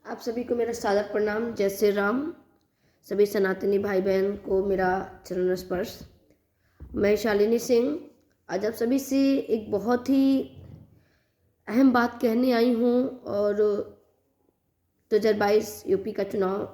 आप सभी को मेरा सादर प्रणाम। जय श्री राम। सभी सनातनी भाई बहन को मेरा चरण स्पर्श। मैं शालिनी सिंह आज आप सभी से एक बहुत ही अहम बात कहने आई हूँ। और 2022 यूपी का चुनाव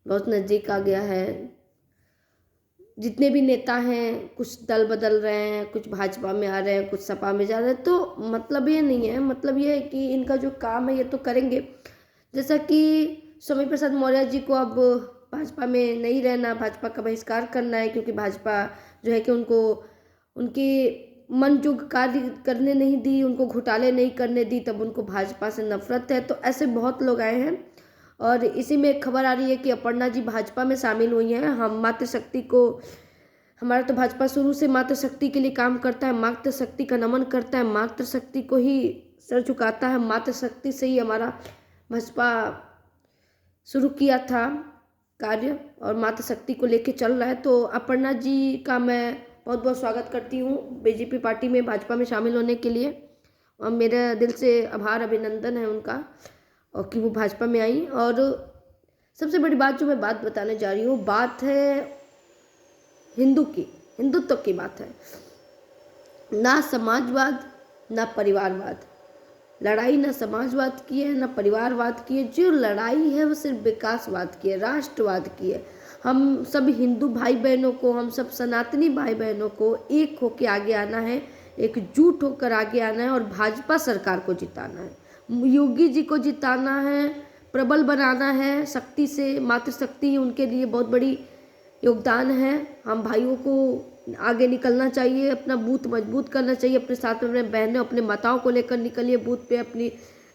बहुत नज़दीक आ गया है। जितने भी नेता हैं कुछ दल बदल रहे हैं, कुछ भाजपा में आ रहे हैं, कुछ सपा में जा रहे हैं। तो मतलब ये नहीं है, मतलब ये है कि इनका जो काम है ये तो करेंगे। जैसा कि स्वामी प्रसाद मौर्य जी को अब भाजपा में नहीं रहना, भाजपा का बहिष्कार करना है, क्योंकि भाजपा जो है कि उनको उनके मन जो कार्य करने नहीं दी, उनको घोटाले नहीं करने दी, तब उनको भाजपा से नफरत है। तो ऐसे बहुत लोग आए हैं और इसी में एक खबर आ रही है कि अपर्णा जी भाजपा में शामिल हुई हैं। हम मातृशक्ति को, हमारा तो भाजपा शुरू से मातृशक्ति के लिए काम करता है, मातृशक्ति का नमन करता है, मातृशक्ति को ही सर झुकाता है। मातृशक्ति से ही हमारा भाजपा शुरू किया था कार्य और मातृशक्ति को लेके चल रहा है। तो अपर्णा जी का मैं बहुत बहुत स्वागत करती हूँ बीजेपी पार्टी में, भाजपा में शामिल होने के लिए। और मेरा दिल से आभार, अभिनंदन है उनका और कि वो भाजपा में आई। और सबसे बड़ी बात जो मैं बात बताने जा रही हूँ, बात है हिंदुत्व की बात है। ना समाजवाद ना परिवारवाद, लड़ाई ना समाजवाद की है ना परिवारवाद की है। जो लड़ाई है वो सिर्फ विकासवाद की है, राष्ट्रवाद की है। हम सब हिंदू भाई बहनों को, हम सब सनातनी भाई बहनों को एक होकर आगे आना है, एकजुट होकर आगे आना है और भाजपा सरकार को जिताना है। योगी जी को जिताना है, प्रबल बनाना है शक्ति से। मातृशक्ति उनके लिए बहुत बड़ी योगदान है। हम भाइयों को आगे निकलना चाहिए, अपना बूथ मजबूत करना चाहिए, अपने साथ में अपने बहनों, अपने माताओं को लेकर निकलिए बूथ पे, अपनी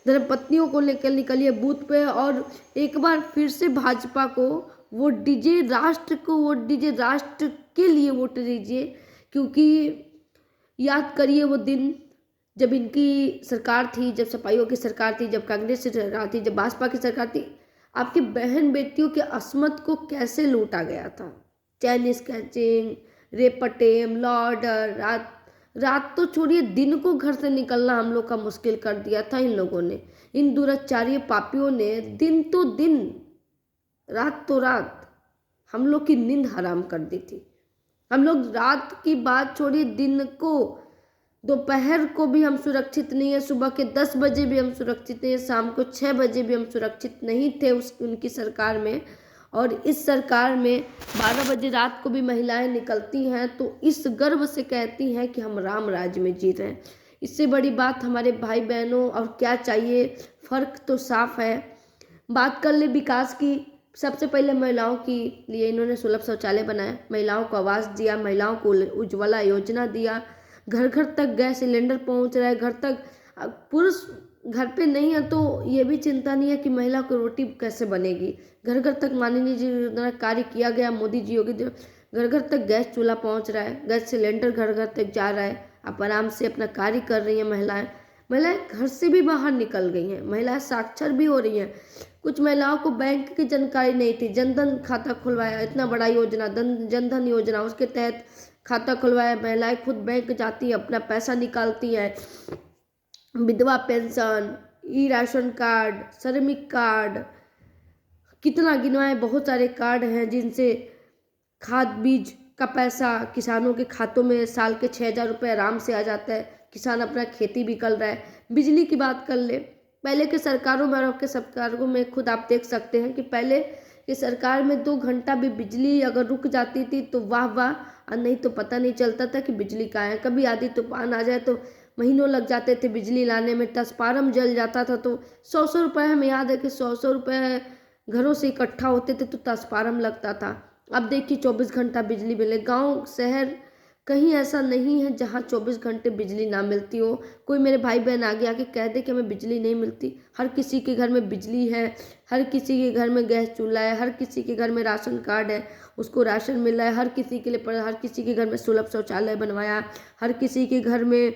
धर्मपत्नियों को लेकर निकलिए बूथ पे। और एक बार फिर से भाजपा को वोट दीजिए, राष्ट्र को वोट दीजिए, राष्ट्र के लिए वोट दीजिए। क्योंकि याद करिए वो दिन जब इनकी सरकार थी, जब सपाइयों की सरकार थी, जब कांग्रेस की सरकार थी, जब भाजपा की सरकार थी, आपकी बहन बेटियों के अस्मत को कैसे लूटा गया था। चैन स्नैचिंग, रेप पटेम, लॉ ऑर्डर, रात तो छोड़िए, दिन को घर से निकलना हम लोग का मुश्किल कर दिया था इन लोगों ने। इन दुराचारी पापियों ने दिन तो दिन, रात तो रात हम लोग की नींद हराम कर दी थी। हम लोग रात की बात छोड़िए, दिन को, दोपहर को भी हम सुरक्षित नहीं है, सुबह के 10 बजे भी हम सुरक्षित नहीं है, शाम को 6 बजे भी हम सुरक्षित नहीं थे उनकी सरकार में। और इस सरकार में 12 बजे रात को भी महिलाएं निकलती हैं तो इस गर्व से कहती हैं कि हम राम राज्य में जी रहे हैं। इससे बड़ी बात हमारे भाई बहनों और क्या चाहिए, फर्क तो साफ है। बात कर ले विकास की, सबसे पहले महिलाओं के लिए इन्होंने सुलभ शौचालय बनाया, महिलाओं को आवास दिया, महिलाओं को उज्ज्वला योजना दिया, घर घर तक गैस सिलेंडर पहुंच रहा है, घर तक। पुरुष घर पे नहीं है तो ये भी चिंता नहीं है कि महिला को रोटी कैसे बनेगी। घर घर तक माननीय जी द्वारा कार्य किया गया, मोदी जी, योगी जी, घर घर तक गैस चूल्हा पहुंच रहा है, गैस सिलेंडर घर घर तक जा रहा है। आप आराम से अपना कार्य कर रही हैं। महिलाएं घर से भी बाहर निकल गई हैं, महिलाएं साक्षर भी हो रही हैं। कुछ महिलाओं को बैंक की जानकारी नहीं थी, जनधन खाता खुलवाया, इतना बड़ा योजना जनधन योजना, उसके तहत खाता खुलवाया। महिलाएं खुद बैंक जाती है, अपना पैसा निकालती है। विधवा पेंशन, ई राशन कार्ड, श्रमिक कार्ड, कितना गिनवाए, बहुत सारे कार्ड हैं जिनसे खाद बीज का पैसा किसानों के खातों में साल के 6,000 रुपये आराम से आ जाता है। किसान अपना खेती भी कर रहा है। बिजली की बात कर ले, पहले के सरकारों में और अब के सरकारों में खुद आप देख सकते हैं कि पहले की सरकार में 2 घंटा भी बिजली अगर रुक जाती थी तो वाह वाह, और नहीं तो पता नहीं चलता था कि बिजली कहाँ है। कभी आधी तूफान आ जाए तो महीनों लग जाते थे बिजली लाने में, ट्रांसफार्मर जल जाता था तो 100-100 रुपये, हमें याद है कि 100-100 रुपये घरों से इकट्ठा होते थे तो ट्रांसफार्मर लगता था। अब देखिए 24 घंटा बिजली मिले। गांव शहर कहीं ऐसा नहीं है जहां 24 घंटे बिजली ना मिलती हो। कोई मेरे भाई बहन आगे आके कह दे कि हमें बिजली नहीं मिलती, हर किसी के घर में बिजली है, हर किसी के घर में गैस चूल्हा है, हर किसी के घर में राशन कार्ड है, उसको राशन मिल रहा है, हर किसी के लिए, हर किसी के घर में सुलभ शौचालय बनवाया, हर किसी के घर में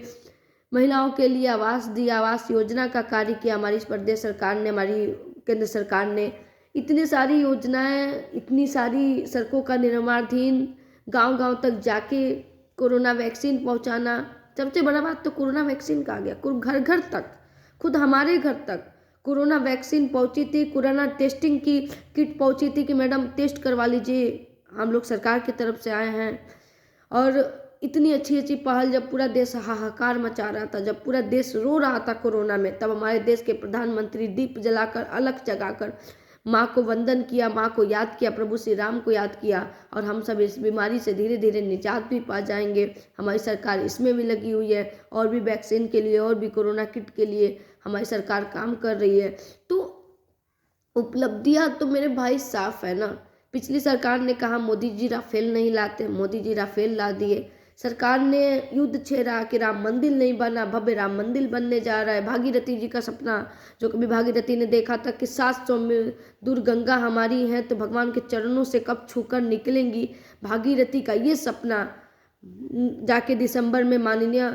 महिलाओं के लिए आवास दिया, आवास योजना का कार्य किया हमारी प्रदेश सरकार ने, हमारी केंद्र सरकार ने। इतनी सारी योजनाएं, इतनी सारी सड़कों का निर्माणाधीन, गांव-गांव तक जाके कोरोना वैक्सीन पहुंचाना। सबसे बड़ा बात तो कोरोना वैक्सीन का आ गया, घर घर तक, खुद हमारे घर तक कोरोना वैक्सीन पहुंची थी, कोरोना टेस्टिंग की किट पहुंची थी कि मैडम टेस्ट करवा लीजिए, हम लोग सरकार की तरफ से आए हैं। और इतनी अच्छी अच्छी पहल, जब पूरा देश हाहाकार मचा रहा था, जब पूरा देश रो रहा था कोरोना में, तब हमारे देश के प्रधानमंत्री दीप जलाकर, अलख जगाकर माँ को वंदन किया, माँ को याद किया, प्रभु श्री राम को याद किया, और हम सब इस बीमारी से धीरे धीरे निजात भी पा जाएंगे। हमारी सरकार इसमें भी लगी हुई है, और भी वैक्सीन के लिए, और भी कोरोना किट के लिए हमारी सरकार काम कर रही है। तो उपलब्धियां तो मेरे भाई साफ है ना। पिछली सरकार ने कहा मोदी जी राफेल नहीं लाते, मोदी जी राफेल ला दिए। सरकार ने युद्ध छेड़ा कि राम मंदिर नहीं बना, भव्य राम मंदिर बनने जा रहा है। भागीरथी जी का सपना, जो कभी भागीरथी ने देखा था कि 700 में दूर गंगा हमारी है तो भगवान के चरणों से कब छूकर निकलेंगी, भागीरथी का ये सपना जाके दिसंबर में माननीय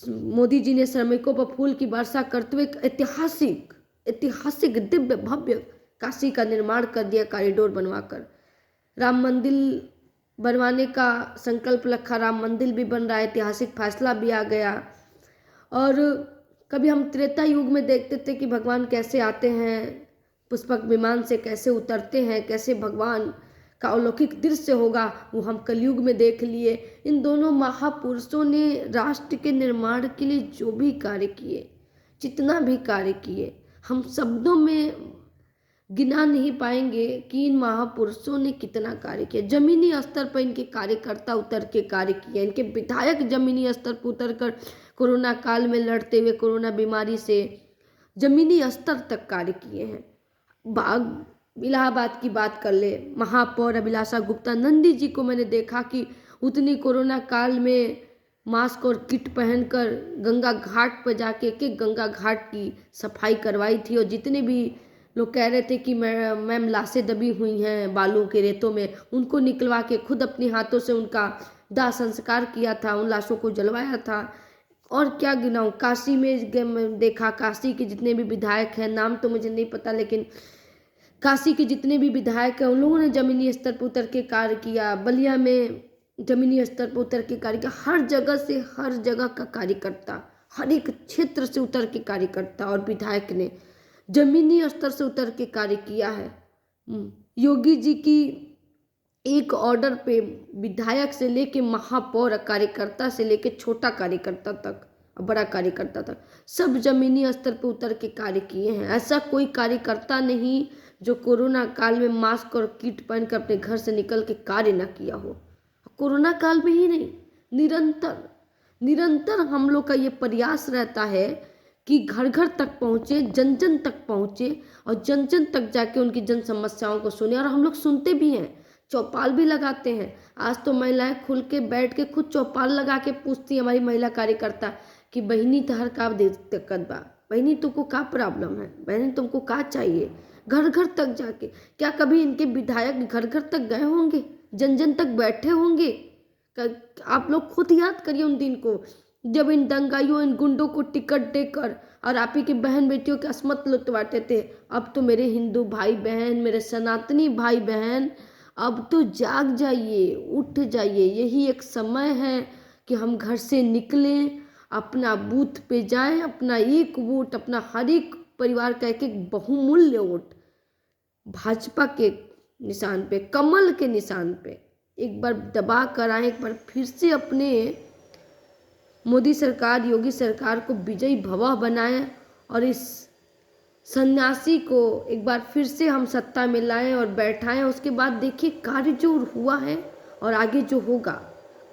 मोदी जी ने श्रमिकों पर फूल की वर्षा करते हुए ऐतिहासिक ऐतिहासिक दिव्य भव्य काशी का निर्माण कर दिया, कॉरिडोर बनवाकर। राम मंदिर बनवाने का संकल्प रखा, राम मंदिर भी बन रहा है, ऐतिहासिक फैसला भी आ गया। और कभी हम त्रेता युग में देखते थे कि भगवान कैसे आते हैं, पुष्पक विमान से कैसे उतरते हैं, कैसे भगवान का अलौकिक दृश्य होगा, वो हम कलयुग में देख लिए। इन दोनों महापुरुषों ने राष्ट्र के निर्माण के लिए जो भी कार्य किए, जितना भी कार्य किए, हम शब्दों में गिना नहीं पाएंगे कि इन महापुरुषों ने कितना कार्य किया। जमीनी स्तर पर इनके कार्यकर्ता उतर के कार्य किए, इनके विधायक जमीनी स्तर पर उतर कर कोरोना काल में लड़ते हुए कोरोना बीमारी से जमीनी स्तर तक कार्य किए हैं। इलाहाबाद की बात कर ले, महापौर अभिलाषा गुप्ता नंदी जी को मैंने देखा कि उतनी कोरोना काल में मास्क और किट पहनकर गंगा घाट पर जाके एक गंगा घाट की सफाई करवाई थी। और जितने भी लोग कह रहे थे कि मैम लाशें दबी हुई हैं बालू के रेतों में, उनको निकलवा के खुद अपने हाथों से उनका दाह संस्कार किया था, उन लाशों को जलवाया था। और क्या गिनाऊं, काशी में देखा, काशी के जितने भी विधायक हैं, नाम तो मुझे नहीं पता, लेकिन काशी के जितने भी विधायक हैं उन लोगों ने जमीनी स्तर पर उतर के कार्य किया। बलिया में जमीनी स्तर पर उतर के कार्य किया। हर जगह से, हर जगह का कार्यकर्ता, हर एक क्षेत्र से उतर के कार्यकर्ता और विधायक ने जमीनी स्तर से उतर के कार्य किया है। योगी जी की एक ऑर्डर पे विधायक से लेके महापौर, कार्यकर्ता से लेके छोटा कार्यकर्ता तक, बड़ा कार्यकर्ता तक, सब जमीनी स्तर पर उतर के कार्य किए हैं। ऐसा कोई कार्यकर्ता नहीं जो कोरोना काल में मास्क और किट पहनकर अपने घर से निकल के कार्य न किया हो। कोरोना काल में ही नहीं, निरंतर हम लोग का ये प्रयास रहता है कि घर घर तक पहुँचे, जन जन तक पहुँचे, और जन जन तक जाके उनकी जन समस्याओं को सुने। और हम लोग सुनते भी हैं, चौपाल भी लगाते हैं। आज तो महिलाएं खुल के बैठ के खुद चौपाल लगा के पूछती है हमारी महिला कार्यकर्ता कि बहनी तहर का दिक्कत बा, बहनी तुमको का प्रॉब्लम है, बहनी तुमको का चाहिए। घर घर तक जाके, क्या कभी इनके विधायक घर घर तक गए होंगे, जन जन तक बैठे होंगे? आप लोग खुद याद करिए उन दिन को, जब इन दंगाइयों, इन गुंडों को टिकट देकर और आप ही के बहन बेटियों की असमत लुटवाते थे। अब तो मेरे हिंदू भाई बहन, मेरे सनातनी भाई बहन, अब तो जाग जाइए, उठ जाइए। यही एक समय है कि हम घर से निकलें, अपना बूथ पे जाएं, अपना एक वोट, अपना हर एक परिवार का एक एक बहुमूल्य वोट भाजपा के निशान पे, कमल के निशान पे एक बार दबा कर आए, एक बार फिर से अपने मोदी सरकार, योगी सरकार को विजयी भवा बनाएं, और इस सन्यासी को एक बार फिर से हम सत्ता में लाएं और बैठाएं। उसके बाद देखिए कार्य जो हुआ है और आगे जो होगा,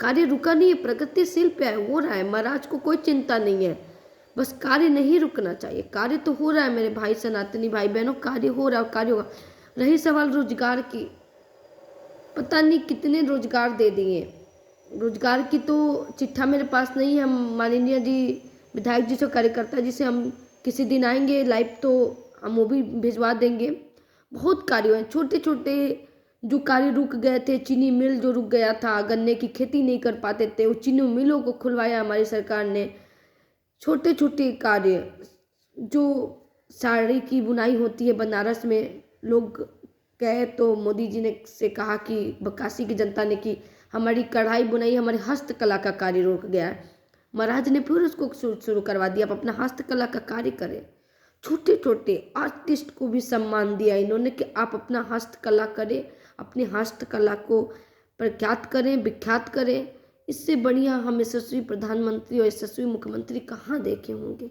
कार्य रुका नहीं है, प्रगतिशील पे हो रहा है। महाराज को कोई चिंता नहीं है, बस कार्य नहीं रुकना चाहिए। कार्य तो हो रहा है मेरे भाई सनातनी भाई बहनों, कार्य हो रहा है, कार्य होगा। रही सवाल रोजगार की, पता नहीं कितने रोजगार दे दिए। रोजगार की तो चिट्ठा मेरे पास नहीं है। हम माननीय जी विधायक जी से, कार्यकर्ता जी से हम किसी दिन आएंगे लाइव तो हम वो भी भिजवा देंगे। बहुत कार्य हैं, छोटे छोटे जो कार्य रुक गए थे। चीनी मिल जो रुक गया था, गन्ने की खेती नहीं कर पाते थे, वो चीनी मिलों को खुलवाया हमारी सरकार ने। छोटे छोटे कार्य, जो साड़ी की बुनाई होती है बनारस में, लोग गए तो मोदी जी ने से कहा कि काशी की जनता ने कि हमारी कढ़ाई बुनाई, हमारी हस्तकला का कार्य रुक गया है। महाराज ने फिर उसको शुरू करवा दिया, आप अपना हस्तकला का कार्य करें। छोटे छोटे आर्टिस्ट को भी सम्मान दिया इन्होंने कि आप अपना हस्तकला करें, अपनी हस्तकला को प्रख्यात करें, विख्यात करें। इससे बढ़िया हम यशस्वी प्रधानमंत्री और यशस्वी मुख्यमंत्री कहाँ देखे होंगे।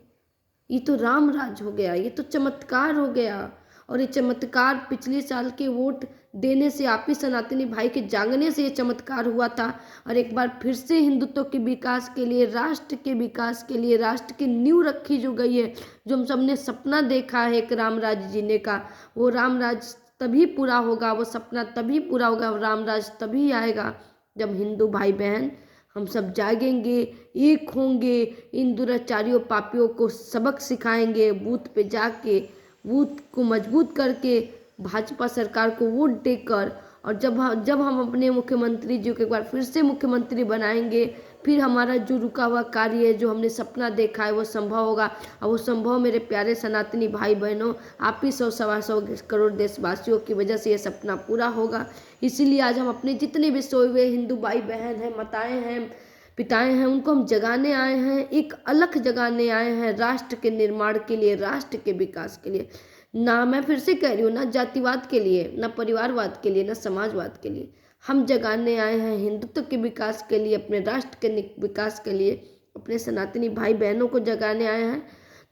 ये तो राम राज हो गया, ये तो चमत्कार हो गया। और ये चमत्कार पिछले साल के वोट देने से, आप ही सनातनी भाई के जागने से ये चमत्कार हुआ था। और एक बार फिर से हिंदुत्व के विकास के लिए, राष्ट्र के विकास के लिए, राष्ट्र की नींव रखी जो गई है, जो हम सबने सपना देखा है एक राम राज जीने का, वो राम राज तभी पूरा होगा, वो सपना तभी पूरा होगा, राम राज तभी आएगा जब हिंदू भाई बहन हम सब जागेंगे, एक होंगे, इन दुराचारियों पापियों को सबक सिखाएंगे, बूथ पे जाके बूथ को मजबूत करके भाजपा सरकार को वोट देकर। और जब हम अपने मुख्यमंत्री जी को एक बार फिर से मुख्यमंत्री बनाएंगे, फिर हमारा जो रुका हुआ कार्य है, जो हमने सपना देखा है, वो संभव होगा। और वो संभव मेरे प्यारे सनातनी भाई बहनों, आप ही 100-125 करोड़ देशवासियों की वजह से ये सपना पूरा होगा। इसीलिए आज हम अपने जितने भी सोए हुए हिंदू भाई बहन हैं, माताएं हैं, पिताएं हैं, उनको हम जगाने आए हैं, एक अलख जगाने आए हैं राष्ट्र के निर्माण के लिए, राष्ट्र के विकास के लिए। ना, मैं फिर से कह रही हूँ, ना जातिवाद के लिए, ना परिवारवाद के लिए, ना समाजवाद के लिए। हम जगाने आए हैं हिंदुत्व के विकास के लिए, अपने राष्ट्र के विकास के लिए, अपने सनातनी भाई बहनों को जगाने आए हैं।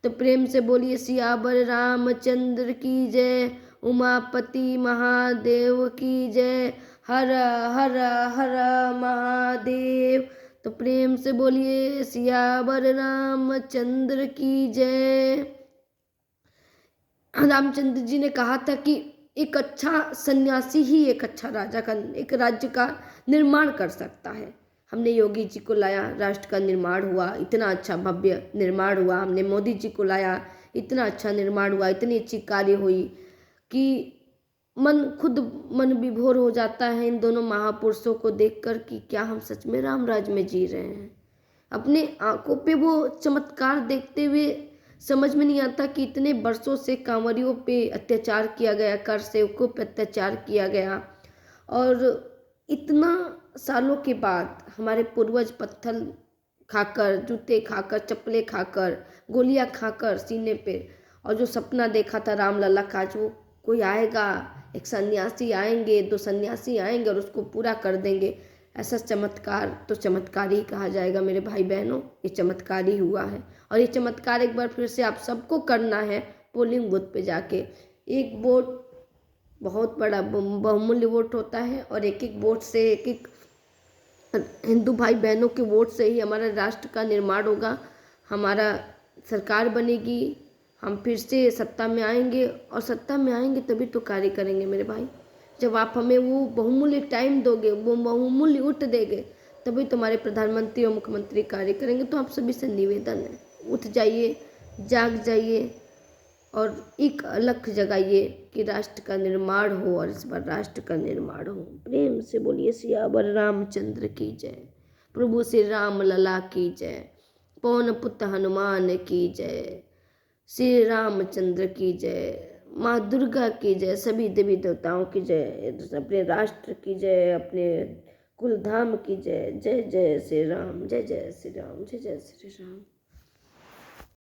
तो प्रेम से बोलिए सियावर रामचंद्र की जय, उमापति महादेव की जय, हर हर हर महादेव। तो प्रेम से बोलिए सियावर रामचंद्र की जय। रामचंद्र जी ने कहा था कि एक अच्छा सन्यासी ही एक अच्छा राजा का, एक राज्य का निर्माण कर सकता है। हमने योगी जी को लाया, राष्ट्र का निर्माण हुआ, इतना अच्छा भव्य निर्माण हुआ। हमने मोदी जी को लाया, इतना अच्छा निर्माण हुआ, इतनी अच्छी कार्य हुई कि मन विभोर हो जाता है इन दोनों महापुरुषों को देखकर कि क्या हम सच में राम राज में जी रहे हैं। अपने आंखों पे वो चमत्कार देखते हुए समझ में नहीं आता कि इतने वर्षों से कांवरियों पे अत्याचार किया गया, कर सेवकों पे अत्याचार किया गया, और इतना सालों के बाद हमारे पूर्वज पत्थर खाकर, जूते खाकर, चप्पलें खाकर, गोलियां खाकर सीने पे, और जो सपना देखा था रामलला का, जो कोई आएगा, एक सन्यासी आएंगे, 2 सन्यासी आएंगे और उसको पूरा कर देंगे, ऐसा चमत्कार तो चमत्कार ही कहा जाएगा मेरे भाई बहनों। ये चमत्कार ही हुआ है, और ये चमत्कार एक बार फिर से आप सबको करना है। पोलिंग बूथ पे जाके एक वोट बहुत बड़ा बहुमूल्य वोट होता है, और एक एक वोट से, एक एक हिंदू भाई बहनों के वोट से ही हमारा राष्ट्र का निर्माण होगा, हमारा सरकार बनेगी, हम फिर से सत्ता में आएंगे। और सत्ता में आएंगे तभी तो कार्य करेंगे मेरे भाई, जब आप हमें वो बहुमूल्य टाइम दोगे, वो बहुमूल्य वोट देंगे, तभी तुम्हारे प्रधानमंत्री और मुख्यमंत्री कार्य करेंगे। तो आप सभी से निवेदन है, उठ जाइए, जाग जाइए और एक अलख जगाइए कि राष्ट्र का निर्माण हो, और इस बार राष्ट्र का निर्माण हो। प्रेम से बोलिए सियावर रामचंद्र की जय, प्रभु श्री राम लला की जय, पवन पुत्र हनुमान की जय, श्री रामचंद्र की जय, माँ दुर्गा की जय, सभी देवी देवताओं की जय, अपने राष्ट्र की जय, अपने कुलधाम की जय। जय जय श्री राम, जय जय श्री राम, जय जय श्री राम।